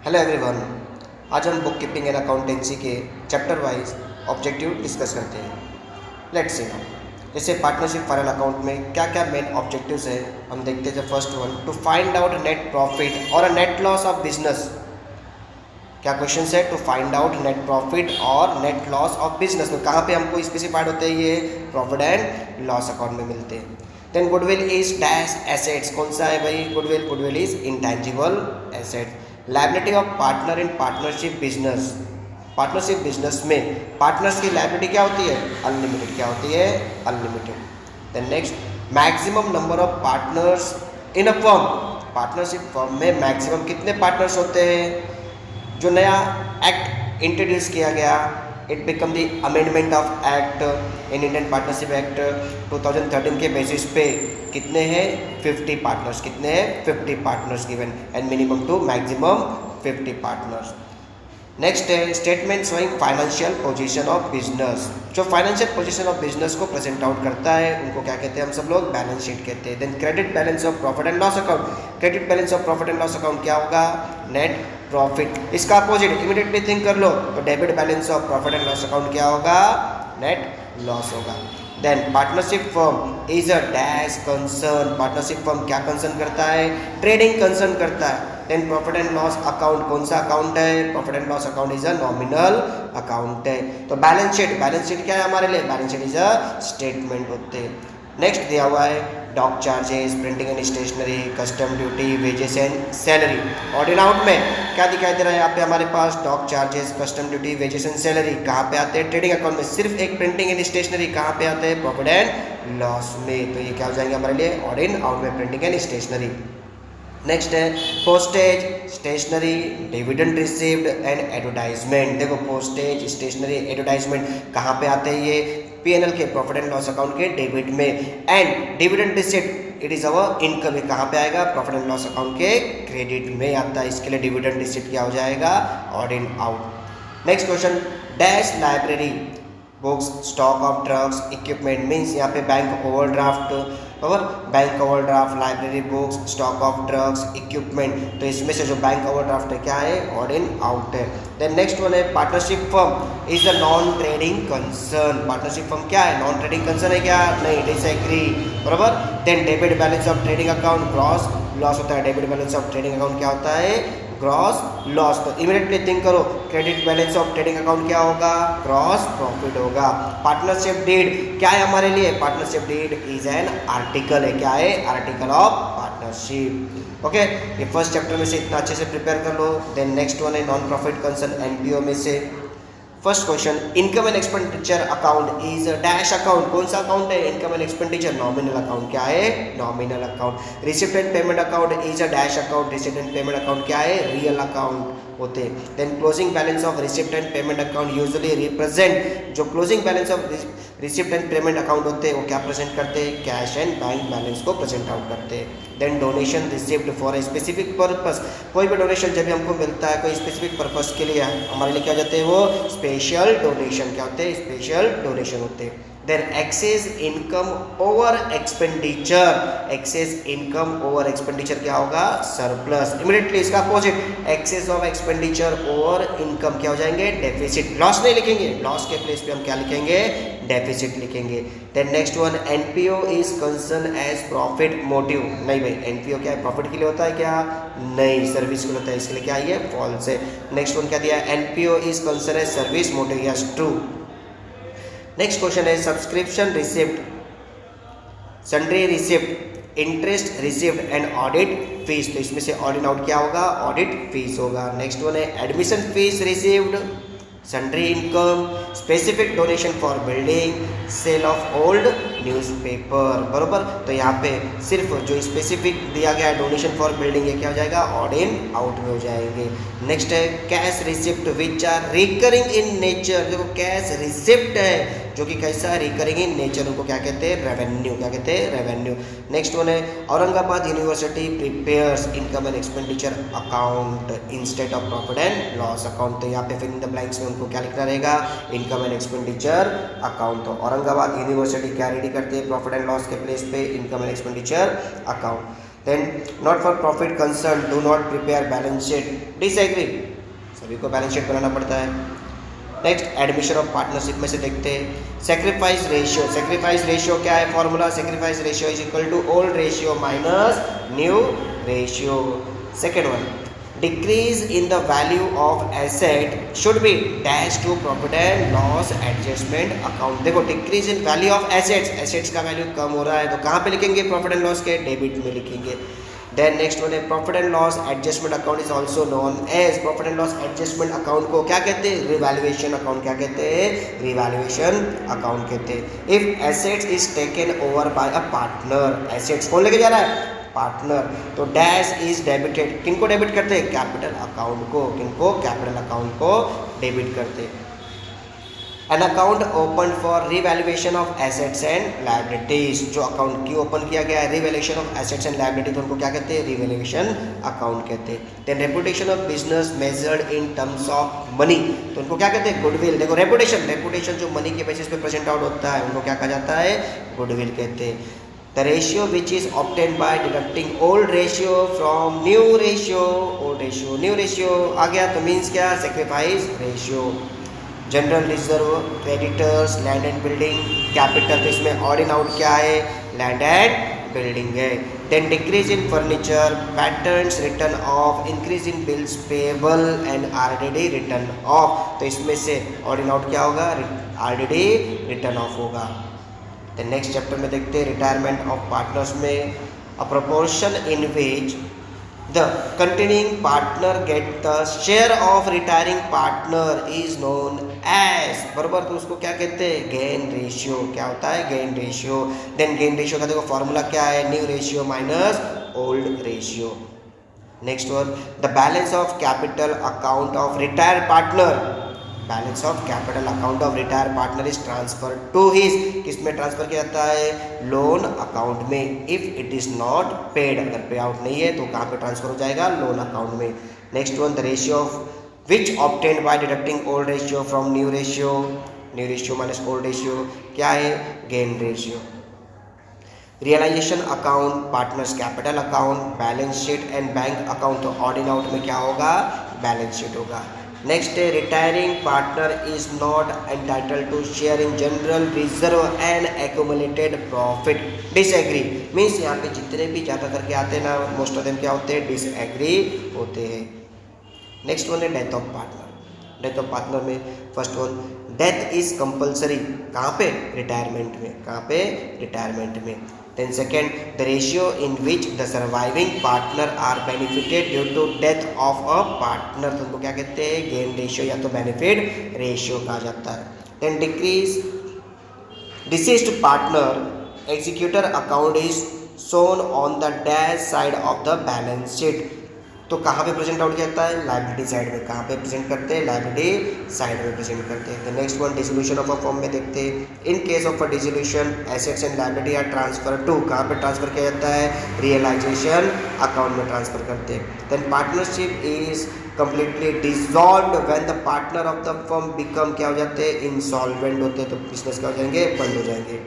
Hello everyone. आज हम book keeping and accountancy के चैप्टर वाइज ऑब्जेक्टिव डिस्कस करते हैं। लेट्स सी नाउ, जैसे पार्टनरशिप फॉर एन अकाउंट में क्या क्या मेन ऑब्जेक्टिव्स है हम देखते हैं। First one, to find out net profit और a net loss of business. क्या क्वेश्चन है? To find out net profit और नेट लॉस ऑफ बिजनेस। तो कहाँ पे हमको स्पेसिफाइड होते हैं? ये प्रॉफिट एंड लॉस अकाउंट में मिलते हैं। Then goodwill is dash assets. कौन सा है भाई? Goodwill. Goodwill is intangible asset. Liability of partner in partnership business. Partnership business में पार्टनर्स की लायबिलिटी क्या होती है? अनलिमिटेड। क्या होती है? Unlimited. Then next, maximum number of partners in a firm. Partnership firm में मैक्सिमम कितने पार्टनर्स होते हैं? जो नया एक्ट इंट्रोड्यूस किया गया, it become the amendment of act in Indian partnership act 2013 के बेसिस पे कितने हैं? 50 पार्टनर्स। कितने हैं? 50 partners given and minimum two maximum 50 partners. Next है statement showing financial position of business. जो फाइनेंशियल पोजीशन ऑफ बिजनेस को प्रेजेंट आउट करता है उनको क्या कहते हैं? हम सब लोग बैलेंस शीट कहते हैं। Then credit balance of profit and loss account. Credit balance of profit and loss account क्या होगा? Net profit. इसका अपोजिट इमीडिएटली थिंक कर लो, तो debit balance of profit and loss account क्या होगा? नेट लॉस होगा। Then partnership firm is a dash concern. Partnership firm क्या कंसर्न करता है? ट्रेडिंग कंसर्न करता है। Then profit and loss account कौन सा अकाउंट है? Profit and loss account is a nominal account है। तो बैलेंस शीट, बैलेंस शीट क्या है हमारे लिए? Balance sheet is a statement होते हैं। नेक्स्ट दिया हुआ है dock charges, printing and stationery, custom duty, wages and salary. Odd in out में क्या दिखाई दे रहा है यहाँ पे हमारे पास? Dock charges, custom duty, wages and salary कहाँ पे आते हैं? ट्रेडिंग अकाउंट में। सिर्फ एक प्रिंटिंग एंड स्टेशनरी कहाँ पे आते हैं? प्रॉफिट एंड लॉस में। तो ये क्या हो जाएंगे हमारे लिए? ऑड इन आउट में प्रिंटिंग एंड स्टेशनरी। नेक्स्ट है postage, stationery, dividend received and advertisement. देखो पोस्टेज, स्टेशनरी, एडवर्टाइजमेंट कहाँ पे आते हैं? ये पीएनएल के प्रॉफिट एंड लॉस अकाउंट के डेबिट में। And dividend received it is our income, कहाँ पे आएगा? प्रॉफिट एंड लॉस अकाउंट के क्रेडिट में आता है। इसके लिए डिविडेंड रिसीव्ड क्या हो जाएगा? Odd in out. Next question, dash library books, stock of drugs, equipment. Means यहाँ पे बैंक ओवरड्राफ्ट और bank overdraft, library books, stock of drugs, equipment. तो इसमें से जो बैंक ओवरड्राफ्ट है क्या है? ऑड इन आउट है। देन नेक्स्ट वन है partnership firm is a non trading concern. Partnership firm क्या है? नॉन ट्रेडिंग कंसर्न है क्या? नहीं, डिसएग्री। बराबर। Then debit balance of trading account gross loss होता है। Debit balance of trading account क्या होता है? Gross loss. तो इमीडिएटली थिंक करो, credit balance of trading account क्या होगा? ग्रॉस प्रॉफिट होगा। पार्टनरशिप डीड क्या है हमारे लिए? Partnership deed is an article है। क्या है? Article of partnership. ओके, ये फर्स्ट चैप्टर में से इतना अच्छे से प्रिपेयर कर लो। देन नेक्स्ट वन है नॉन प्रॉफिट कंसर्न, एनपीओ में से। First question, income and expenditure account is dash account. कौन सा अकाउंट है? Income and expenditure nominal account. क्या है? Nominal account. Receipt and payment account is a dash account. Receipt and payment account क्या है? Real account होते हैं। Then closing balance of receipt and payment account usually represent, जो closing balance of receipt and payment account होते हैं वो क्या present करते हैं? कैश एंड बैंक बैलेंस को प्रेजेंट आउट करते हैं। Then donation receipt for a specific purpose. कोई भी डोनेशन जब भी हमको मिलता है कोई स्पेसिफिक पर्पस के लिए, हमारे लिए क्या जाते हैं? वो स्पेशल डोनेशन। क्या होते हैं? स्पेशल डोनेशन होते हैं। Then excess income over expenditure. Excess income over expenditure क्या होगा? सरप्लस। इमीडिएटली इसका opposite, excess of expenditure over income क्या हो जाएंगे? डेफिसिट। लॉस नहीं लिखेंगे, लॉस के प्लेस पे हम क्या लिखेंगे? डेफिसिट लिखेंगे। Then next one, NPO is concern as profit motive. नहीं भाई, एनपीओ क्या है? प्रॉफिट के लिए होता है क्या? नहीं, सर्विस के लिए होता है। इसके लिए क्या है? फॉल्स है। नेक्स्ट वन क्या दिया है? NPO is concern as service motive. Yes, true. Next question है subscription receipt, sundry receipt, interest receipt and audit fees. तो इसमें से ऑड इन आउट क्या होगा? ऑडिट फीस होगा। नेक्स्ट वन है admission fees received, sundry income, specific donation for building, sale of old newspaper. बरोबर। तो यहाँ पे सिर्फ जो स्पेसिफिक दिया गया है डोनेशन फॉर बिल्डिंग, ये क्या हो जाएगा? ऑड इन आउट में हो जाएंगे। नेक्स्ट है cash receipt which are recurring in nature. देखो कैश रिसिप्ट है जो कि कैसा है? Recurring in nature. उनको क्या कहते हैं? रेवेन्यू। क्या कहते हैं? रेवेन्यू। नेक्स्ट वन है Aurangabad university prepares income and expenditure account instead of profit and loss account. तो यहाँ पे फिल इन द ब्लैंक्स में उनको क्या लिखना रहेगा? Income and expenditure account. तो औरंगाबाद यूनिवर्सिटी क्या रेडी करते हैं? प्रॉफिट एंड लॉस के प्लेस पे income and expenditure account. Then not for profit concern do not prepare balance sheet, disagree, सभी को बैलेंस शीट बनाना पड़ता है। नेक्स्ट एडमिशन ऑफ पार्टनरशिप में से देखते हैं सेक्रीफाइस रेशियो। सेक्रीफाइस रेशियो क्या है formula? Sacrifice ratio is equal to old ratio minus new ratio. Second one, decrease in the value of asset should be dash to profit and loss adjustment account. देखो decrease in value of assets, assets का value कम हो रहा है तो कहाँ पे लिखेंगे? प्रॉफिट एंड लॉस के डेबिट में लिखेंगे। देन नेक्स्ट वन है profit and loss adjustment account is also known as, profit and loss adjustment account को क्या कहते हैं? Revaluation account. क्या कहते हैं? रिवैल्यूएशन अकाउंट कहते हैं। If assets is taken over by a partner, assets कौन लेके जा रहा है? पार्टनर, तो डैश इज डेबिटेड, किनको डेबिट करते हैं? कैपिटल अकाउंट को। किनको? कैपिटल अकाउंट को डेबिट करते हैं। An account open for revaluation of assets and liabilities, जो अकाउंट की ओपन किया गया है revaluation of assets and liability तो उनको क्या कहते हैं? रिवैल्यूएशन अकाउंट कहते हैं। Then reputation of business measured in terms of money, तो उनको क्या कहते हैं? गुडविल। देखो रेपुटेशन, रेपुटेशन जो मनी के बेसिस पे प्रेजेंट आउट होता है उनको क्या कहा जाता है? गुडविल कहते हैं। The ratio which is obtained by deducting old ratio from new ratio, old ratio new ratio आ गया तो मीन्स क्या? Sacrifice ratio. General reserve, creditors, land and building, capital, तो इसमें ऑड इन आउट क्या है? लैंड एंड बिल्डिंग है। Then decrease in furniture, patterns written off, increase in bills payable and RDD written off, तो इसमें से odd in out क्या होगा? आरडीडी रिटर्न ऑफ होगा। देन नेक्स्ट चैप्टर में देखते हैं रिटायरमेंट ऑफ पार्टनर्स में a proportion in which the continuing partner get the share of retiring partner is known as, बराबर, तो उसको क्या कहते हैं? Gain ratio. क्या होता है? Gain ratio. Then gain ratio का देखो फॉर्मूला क्या है? New ratio minus old ratio. Next one, the balance of capital account of retired partner, balance of capital account of retired partner is transfer to his, किस में transfer किया जाता है? Loan account में। If it is not paid, अगर pay out नहीं है तो कहाँ पे ट्रांसफर हो जाएगा? लोन अकाउंट में। Next one, the ratio of which obtained by deducting old ratio from new ratio, new ratio minus old ratio क्या है? Gain ratio. Realisation account, partners capital account, balance sheet and bank account, तो odd in out में क्या होगा? Balance sheet होगा। Next है retiring partner is not entitled to share in general reserve and accumulated profit, disagree, means यहाँ पे जितने भी ज़्यादा करके आते हैं ना मोस्ट ऑफ देम क्या होते हैं? डिसएग्री होते हैं। नेक्स्ट वन है death of partner. Death of partner में first one, death is compulsory, कहाँ पे? रिटायरमेंट में। कहाँ पे? रिटायरमेंट में। Then second, the ratio in which the surviving partner are benefited due to death of a partner, तो उनको क्या कहते हैं? गेन रेशियो या तो बेनिफिट रेशियो कहा जाता है। Then decrease deceased partner executor account is shown on the dash side of the balance sheet, तो कहाँ पे प्रेजेंट आउट किया जाता है? लाइबिलिटी साइड में। कहाँ पे प्रेजेंट करते हैं? लाइबिलिटी साइड में प्रेजेंट करते हैं। Next one, dissolution of a firm में देखते हैं in case of a dissolution assets and liability are transfer to, कहाँ पे ट्रांसफर किया जाता है? रियलाइजेशन अकाउंट में ट्रांसफर करते हैं। Then partnership is completely dissolved when the partner of the firm become, क्या हो जाते हैं? इंसॉल्वेंट होते हैं, तो बिजनेस क्या हो जाएंगे? बंद हो जाएंगे।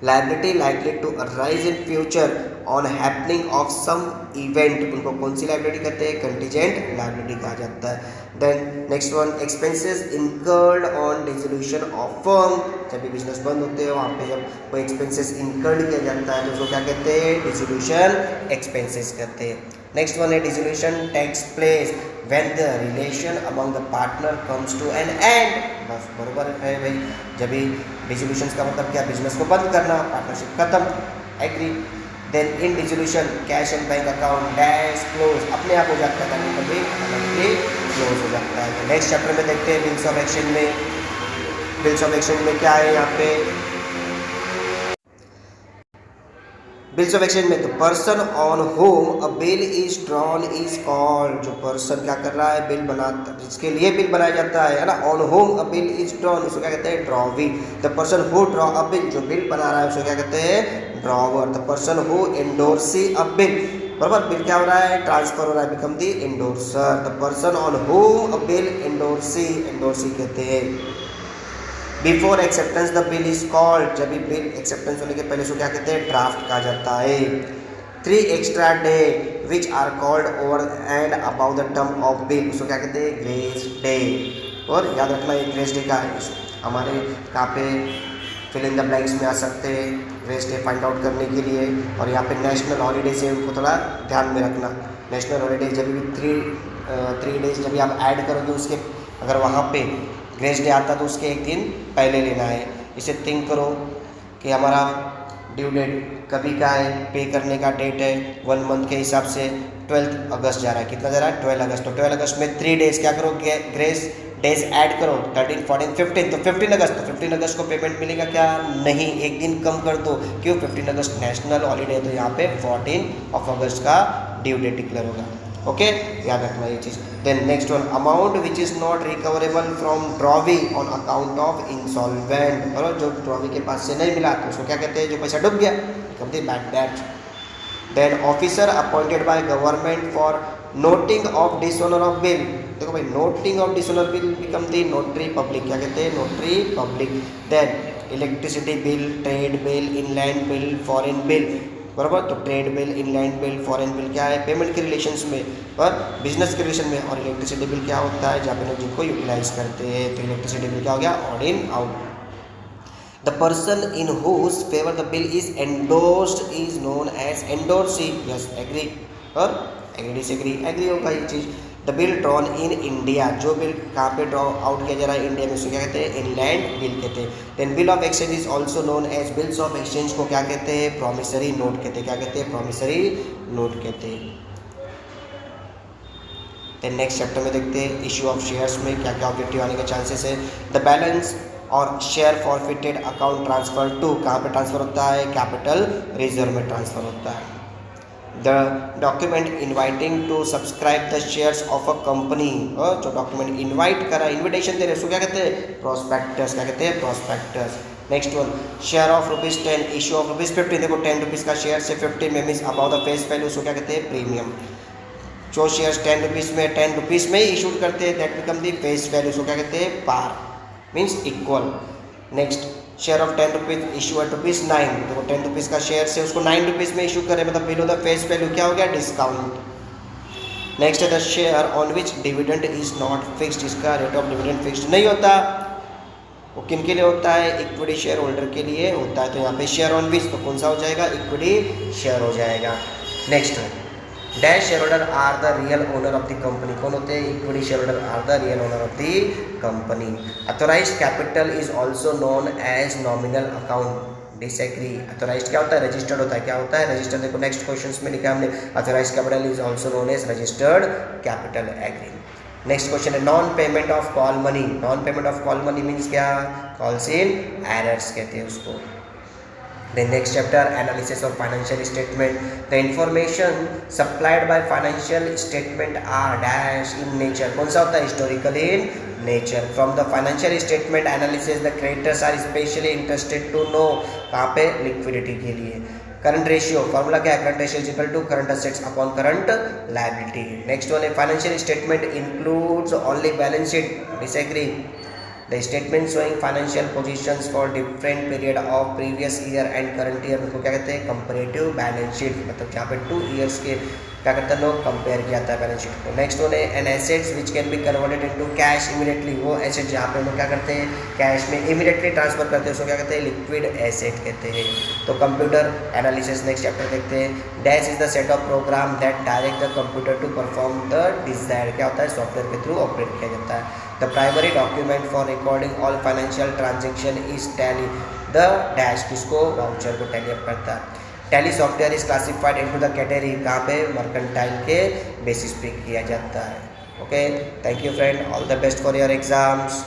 Liability likely to arise in future on happening of some event, उनको कौन सी लाइबिलिटी कहते हैं? कंटीजेंट लाइबिलिटी कहा जाता है। Then next one, expenses incurred on dissolution of firm, जब भी बिजनेस बंद होते हैं वहाँ पे जब कोई एक्सपेंसेस इनकर्ड किया जाता है तो उसको क्या कहते हैं? डिसोल्यूशन एक्सपेंसेस कहते हैं। नेक्स्ट वन है dissolution takes place when the relation among the partner comes to an end, बस बरोबर है भाई, जब भी डिसोल्यूशन का मतलब क्या? बिजनेस को बंद करना, पार्टनरशिप खत्म, agree. Then in dissolution cash and bank account dash close, अपने आप हो जाता है, कभी कभी क्लोज हो जाता है। नेक्स्ट चैप्टर में देखते हैं बिल्स ऑफ एक्सचेंज में। बिल्स ऑफ एक्सचेंज में क्या है यहाँ पे? बिल्स ऑफ एक्सचेंज में the person on home a bill is drawn is called, जो पर्सन क्या कर रहा है? बिल बनाता, जिसके लिए बिल बनाया जाता है ना, on home a bill is drawn, उसको क्या कहते हैं? Drawee. The person who draw a bill, जो बिल बना रहा है उसको क्या कहते हैं? Drawer. The person who endorsee a bill, बराबर, बिल क्या हो रहा है? ट्रांसफर हो रहा है, become the endorser. The person on home a bill endorsee, endorsee कहते हैं। Before acceptance the bill is called, जब भी बिल एक्सेप्टेंस होने के पहले उसको क्या कहते हैं? ड्राफ्ट कहा जाता है। 3 extra day which are called over and about the term of bill, उसको क्या कहते हैं, ग्रेस डे। और याद रखना ये ग्रेस डे का हमारे कहाँ पे फिल इन द ब्लैंक्स में आ सकते हैं ग्रेस डे फाइंड आउट करने के लिए। और यहाँ पे नेशनल हॉलीडे से उनको थोड़ा ध्यान में रखना। नेशनल हॉलीडे जब भी 3 डेज जब भी आप ऐड करोगे उसके, अगर वहाँ पे ग्रेस डे आता तो उसके एक दिन पहले लेना है। इसे थिंक करो कि हमारा ड्यू डेट कभी का है, पे करने का डेट है 1 मंथ के हिसाब से 12 अगस्त जा रहा है। कितना जा रहा है, 12 अगस्त। तो 12 अगस्त में 3 डेज क्या करो, ग्रेस डेज ऐड करो, 13, 14, 15, तो 15 अगस्त। तो 15 अगस्त को पेमेंट मिलेगा क्या, नहीं, एक दिन कम कर दो। क्यों, 15 अगस्त नेशनल हॉलीडे है, तो यहाँ पे 14 अगस्त का ड्यू डेट डिक्लेयर होगा। ओके, याद रखना ये चीज़। Then next one, amount which is not recoverable from drawee on account of insolvent. और जो ड्रॉवी के पास से नहीं मिला तो उसको क्या कहते हैं, जो पैसा डूब गया, company bad debt. Then officer appointed by government for noting of dishonour of bill. देखो भाई, noting of dishonour bill become the notary public, क्या कहते हैं, notary public. Then electricity bill, trade bill, inland bill, foreign bill, बराबर। तो trade bill, inland bill, foreign bill क्या है, payment के रिलेशंस में और बिजनेस के रिलेशन में। और इलेक्ट्रिसिटी बिल क्या होता है, जहाँ पे लोग जिनको यूटिलाइज करते हैं। तो इलेक्ट्रिसिटी बिल क्या हो गया, odd in out. The person in whose favor the bill is endorsed is known as endorsee. Yes, agree और agree disagree, agree होगा ये चीज़। The bill drawn in India, जो बिल कहाँ पे ड्रॉ आउट किया जा रहा है, इंडिया में, उसको क्या कहते हैं, इनलैंड बिल कहते हैं। Then bill of exchange is also known as bills of exchange को क्या कहते हैं, promissory note कहते हैं। क्या कहते हैं, promissory note कहते हैं। Then next चैप्टर में देखते हैं इशू ऑफ शेयर्स में क्या क्या ऑब्जेक्टिव आने के चांसेस है। The balance or share forfeited account transfer to, कहाँ पे ट्रांसफर होता है, कैपिटल रिजर्व में ट्रांसफर होता है। The document inviting to subscribe the shares of a company, और जो डॉक्यूमेंट इन्वाइट करा, इन्विटेशन दे रहे उसको क्या कहते हैं, प्रोस्पेक्टस। क्या कहते हैं, prospectus. Next one, share of ₹10, issue of ₹15। देखो 10 रुपीज़ का शेयर से 15 में means about the face value, उसको क्या कहते हैं, प्रीमियम। जो शेयर्स 10 रुपीज़ में ही इशूड करते हैं that become the face value, उसको क्या कहते हैं, par, means equal. Next, share of 10 rupees issue at ₹9। तो 10 रुपीज़ का शेयर से उसको 9 रुपीज़ में इशू करे, मतलब बिलो द फेस वैल्यू क्या हो गया, डिस्काउंट। नेक्स्ट है the share on which dividend is not fixed, इसका रेट ऑफ डिविडेंड फिक्स्ड नहीं होता। वो किन के लिए होता है, इक्विटी शेयर होल्डर के लिए होता है। तो यहाँ पे शेयर ऑन विच, तो कौन सा हो जाएगा, इक्विटी शेयर हो जाएगा। नेक्स्ट है, dash share holder are the real owner of the company, कौन होते हैं, equity share holder are the real owner of the company. Authorised capital is also known as nominal account, disagree. Authorised क्या होता है, registered होता है। क्या होता है, रजिस्टर्ड। देखो नेक्स्ट क्वेश्चंस में लिखा हमने, authorised capital is also known as registered capital, agree. Next question है, non payment of call money. Non payment of call money means क्या, कॉल्स इन एरर्स कहते हैं उसको। The next chapter, analysis of financial statement. The information supplied by financial statement are dash in nature, कौन सा होता है, historical in nature. From the financial statement analysis, the creditors are especially interested to know, कहाँ पे, liquidity के लिए। Current ratio, formula क्या है, current ratio is equal to current assets upon current liability. Next one है, financial statement includes only balance sheet, disagree. The statement showing financial positions for different period of previous year and current year को क्या कहते हैं, comparative balance sheet, मतलब जहाँ पे 2 years के क्या करते हैं लोग, कंपेयर किया जाता है बैलेंस शीट को। नेक्स्ट वन है, an assets which can be converted into cash immediately, वो एसेट जहाँ पे हम लोग क्या करते हैं, कैश में इमीडिएटली ट्रांसफर करते हैं, उसको क्या कहते हैं, लिक्विड एसेट कहते हैं। तो कंप्यूटर एनालिसिस नेक्स्ट चैप्टर देखते हैं। Dash is the set of program that direct the computer to perform the desire, क्या होता है, सॉफ्टवेयर के थ्रू ऑपरेट किया जाता है। The primary document for recording all financial transaction is tally, the dash किसको, वाउचर को टैली अप करता है। Tally software is classified into the category, कहाँ पे, मर्केंटाइल के बेसिस पे किया जाता है। Okay, thank you friend, all the best for your exams.